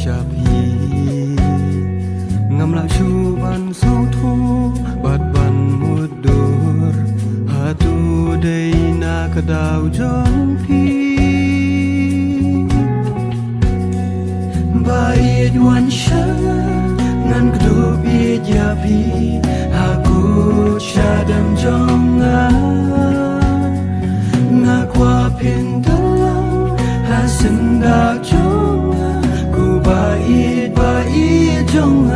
syapi ngam la chuban sau thu bat ban mudur hatu dei na kadau jong pi bait wan sha ngan kdu bi ya pi aku chadam jong nga kwa pindalang hasin da jong ku bait jong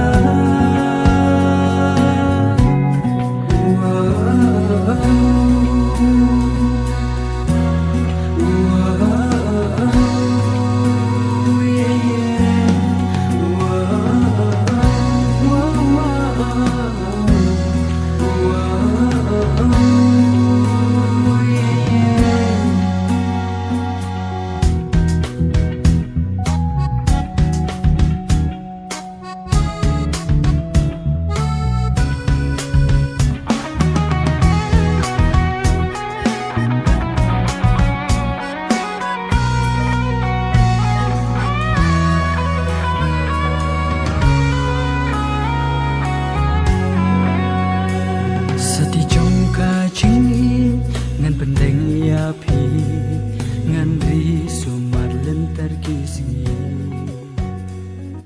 ngan pendeng ya pi ngan ri sumat lentar kisih